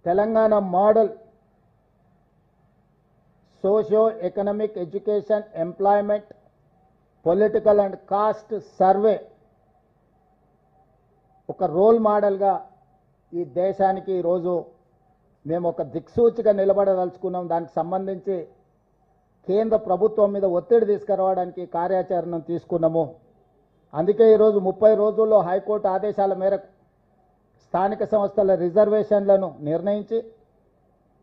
Telangana model socio economic education employment political and caste survey ఒక role మోడల్గా ఈ దేశానికి ఈరోజు మేము ఒక దిక్సూచిగా నిలబడదలుచుకున్నాం. దానికి సంబంధించి కేంద్ర ప్రభుత్వం మీద ఒత్తిడి తీసుకురావడానికి కార్యాచరణను తీసుకున్నాము. అందుకే ఈరోజు 30 రోజుల్లో హైకోర్టు ఆదేశాల మేరకు స్థానిక సంస్థల రిజర్వేషన్లను నిర్ణయించి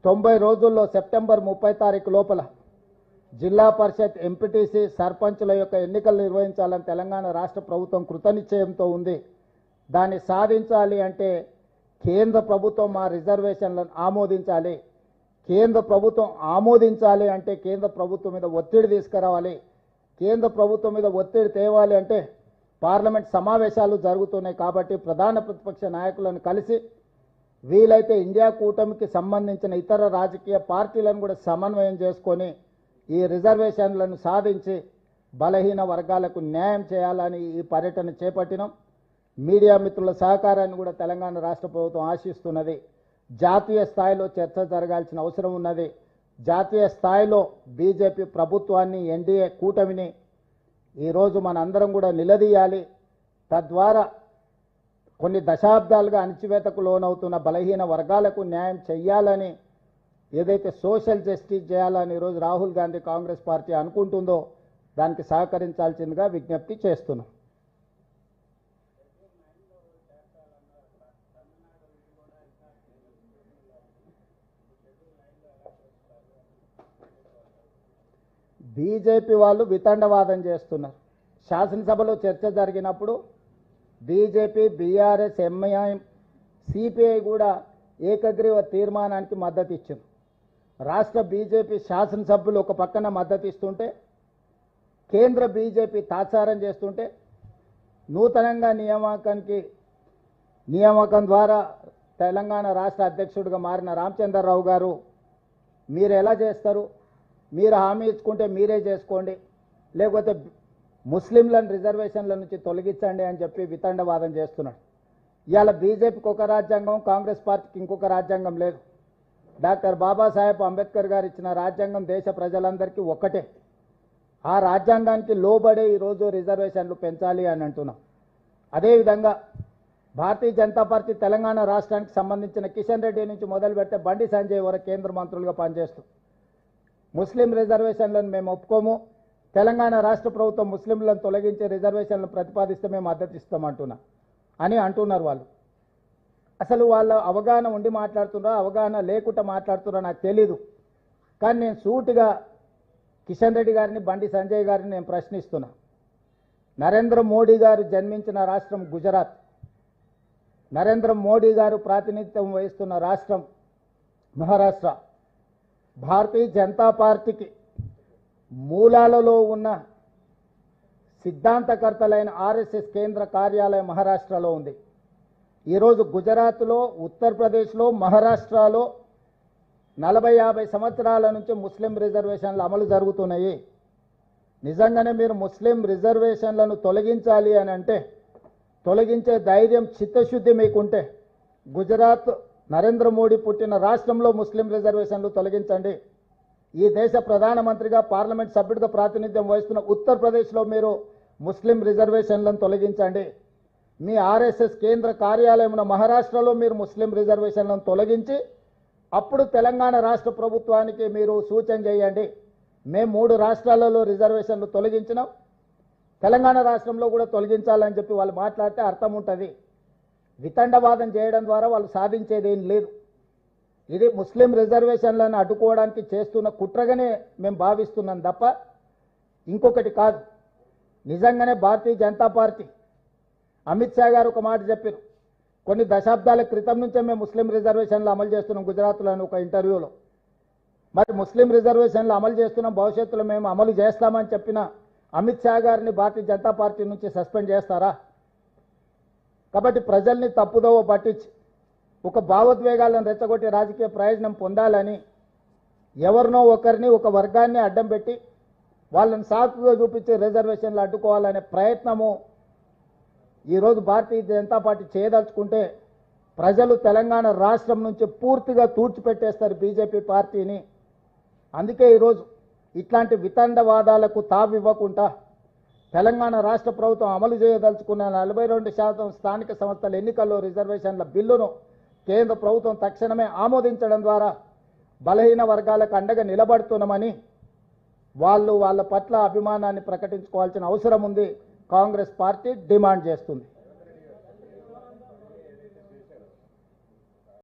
90 రోజుల్లో సెప్టెంబర్ 30 తారీఖు లోపల జిల్లా పరిషత్ ఎంపీటీసీ సర్పంచుల యొక్క ఎన్నికలు నిర్వహించాలని తెలంగాణ రాష్ట్ర ప్రభుత్వం కృతనిశ్చయంతో ఉంది. దాన్ని సాధించాలి అంటే కేంద్ర ప్రభుత్వం మా రిజర్వేషన్లను ఆమోదించాలి. కేంద్ర ప్రభుత్వం ఆమోదించాలి అంటే కేంద్ర ప్రభుత్వం మీద ఒత్తిడి తీసుకురావాలి. కేంద్ర ప్రభుత్వం మీద ఒత్తిడి తేవాలి అంటే పార్లమెంట్ సమావేశాలు జరుగుతున్నాయి. కాబట్టి ప్రధాన ప్రతిపక్ష నాయకులను కలిసి వీలైతే ఇండియా కూటమికి సంబంధించిన ఇతర రాజకీయ పార్టీలను కూడా సమన్వయం చేసుకొని ఈ రిజర్వేషన్లను సాధించి బలహీన వర్గాలకు న్యాయం చేయాలని ఈ పర్యటన చేపట్టినాం. మీడియా మిత్రుల సహకారాన్ని కూడా తెలంగాణ రాష్ట్ర ప్రభుత్వం ఆశిస్తున్నది. జాతీయ స్థాయిలో చర్చ జరగాల్సిన అవసరం ఉన్నది. జాతీయ స్థాయిలో బీజేపీ ప్రభుత్వాన్ని ఎన్డీఏ కూటమిని ఈరోజు మనందరం కూడా నిలదీయాలి. తద్వారా కొన్ని దశాబ్దాలుగా అణచివేతకు లోనవుతున్న బలహీన వర్గాలకు న్యాయం చేయాలని, ఏదైతే సోషల్ జస్టిస్ చేయాలని ఈరోజు రాహుల్ గాంధీ కాంగ్రెస్ పార్టీ అనుకుంటుందో దానికి సహకరించాల్సిందిగా విజ్ఞప్తి చేస్తున్నాం. బీజేపీ వాళ్ళు వితండవాదం చేస్తున్నారు. శాసనసభలో చర్చ జరిగినప్పుడు బీజేపీ, బీఆర్ఎస్, ఎంఐఎం, సిపిఐ కూడా ఏకగ్రీవ తీర్మానానికి మద్దతు ఇచ్చింది. రాష్ట్ర బీజేపీ శాసనసభ్యులు ఒక పక్కన మద్దతు ఇస్తుంటే, కేంద్ర బీజేపీ తాత్సారం చేస్తుంటే, నూతనంగా నియామకం ద్వారా తెలంగాణ రాష్ట్ర అధ్యక్షుడిగా మారిన రామచంద్రరావు గారు మీరు ఎలా చేస్తారు, మీరు హామీ ఇచ్చుకుంటే మీరే చేసుకోండి, లేకపోతే ముస్లింలను రిజర్వేషన్ల నుంచి తొలగించండి అని చెప్పి వితండవాదం చేస్తున్నాడు. ఇవాళ బీజేపీకి ఒక రాజ్యాంగం, కాంగ్రెస్ పార్టీకి ఇంకొక రాజ్యాంగం లేదు. డాక్టర్ బాబాసాహెబ్ అంబేద్కర్ గారు ఇచ్చిన రాజ్యాంగం దేశ ప్రజలందరికీ ఒక్కటే. ఆ రాజ్యాంగానికి లోబడే ఈరోజు రిజర్వేషన్లు పెంచాలి అని అంటున్నాం. అదేవిధంగా భారతీయ జనతా పార్టీ తెలంగాణ రాష్ట్రానికి సంబంధించిన కిషన్ రెడ్డి నుంచి మొదలు పెడితే బండి సంజయ్ వరకు కేంద్ర మంత్రులుగా పనిచేస్తూ ముస్లిం రిజర్వేషన్లను మేము ఒప్పుకోము, తెలంగాణ రాష్ట్ర ప్రభుత్వం ముస్లింలను తొలగించే రిజర్వేషన్లను ప్రతిపాదిస్తే మేము మద్దతు ఇస్తామంటున్నా అని అంటున్నారు వాళ్ళు. అసలు వాళ్ళ అవగాహన ఉండి మాట్లాడుతున్నారా, అవగాహన లేకుండా మాట్లాడుతున్నారా నాకు తెలీదు. కానీ నేను సూటిగా కిషన్ రెడ్డి గారిని, బండి సంజయ్ గారిని నేను ప్రశ్నిస్తున్నా. నరేంద్ర మోడీ గారు జన్మించిన రాష్ట్రం గుజరాత్, నరేంద్ర మోడీ గారు ప్రాతినిధ్యం వహిస్తున్న రాష్ట్రం మహారాష్ట్ర. భారతీయ జనతా పార్టీకి మూలాలలో ఉన్న సిద్ధాంతకర్తలైన ఆర్ఎస్ఎస్ కేంద్ర కార్యాలయం మహారాష్ట్రలో ఉంది. ఈరోజు గుజరాత్లో, ఉత్తరప్రదేశ్లో, మహారాష్ట్రలో 40-50 సంవత్సరాల నుంచి ముస్లిం రిజర్వేషన్లు అమలు జరుగుతున్నాయి. నిజంగానే మీరు ముస్లిం రిజర్వేషన్లను తొలగించాలి అని అంటే, తొలగించే ధైర్యం, చిత్తశుద్ధి మీకుంటే గుజరాత్ నరేంద్ర మోడీ పుట్టిన రాష్ట్రంలో ముస్లిం రిజర్వేషన్లు తొలగించండి. ఈ దేశ ప్రధానమంత్రిగా, పార్లమెంట్ సభ్యుడిగా ప్రాతినిధ్యం వహిస్తున్న ఉత్తరప్రదేశ్లో మీరు ముస్లిం రిజర్వేషన్లను తొలగించండి. మీ ఆర్ఎస్ఎస్ కేంద్ర కార్యాలయం మహారాష్ట్రలో మీరు ముస్లిం రిజర్వేషన్లను తొలగించి అప్పుడు తెలంగాణ రాష్ట్ర ప్రభుత్వానికి మీరు సూచన చేయండి. మేము 3 రాష్ట్రాలలో రిజర్వేషన్లు తొలగించినాం, తెలంగాణ రాష్ట్రంలో కూడా తొలగించాలని చెప్పి వాళ్ళు మాట్లాడితే అర్థం ఉంటుంది. వితండవాదం చేయడం ద్వారా వాళ్ళు సాధించేదేం లేదు. ఇది ముస్లిం రిజర్వేషన్లను అడ్డుకోవడానికి చేస్తున్న కుట్రగానే మేము భావిస్తున్నాం తప్ప ఇంకొకటి కాదు. నిజంగానే భారతీయ జనతా పార్టీ, అమిత్ షా గారు ఒక మాట చెప్పారు, కొన్ని దశాబ్దాల క్రితం నుంచే మేము ముస్లిం రిజర్వేషన్లు అమలు చేస్తున్నాం గుజరాత్లో అని ఒక ఇంటర్వ్యూలో. మరి ముస్లిం రిజర్వేషన్లు అమలు చేస్తున్నాం, భవిష్యత్తులో మేము అమలు చేస్తామని చెప్పిన అమిత్ షా గారిని భారతీయ జనతా పార్టీ నుంచి సస్పెండ్ చేస్తారా? కాబట్టి ప్రజల్ని తప్పుదోవ పట్టించి ఒక భావోద్వేగాలను రెచ్చగొట్టి రాజకీయ ప్రయోజనం పొందాలని ఎవరినో ఒకరిని, ఒక వర్గాన్ని అడ్డం పెట్టి వాళ్ళని సాకుగా చూపించి రిజర్వేషన్లు అడ్డుకోవాలనే ప్రయత్నము ఈరోజు భారతీయ జనతా పార్టీ చేయదలుచుకుంటే ప్రజలు తెలంగాణ రాష్ట్రం నుంచి పూర్తిగా తూర్చిపెట్టేస్తారు బీజేపీ పార్టీని. అందుకే ఈరోజు ఇట్లాంటి వితండవాదాలకు తావివ్వకుండా తెలంగాణ రాష్ట్ర ప్రభుత్వం అమలు చేయదలుచుకున్న 42% స్థానిక సంస్థల ఎన్నికల్లో రిజర్వేషన్ల బిల్లును కేంద్ర ప్రభుత్వం తక్షణమే ఆమోదించడం ద్వారా బలహీన వర్గాలకు అండగా నిలబడుతున్నామని వాళ్ళ పట్ల అభిమానాన్ని ప్రకటించుకోవాల్సిన అవసరం ఉంది. కాంగ్రెస్ పార్టీ డిమాండ్ చేస్తుంది.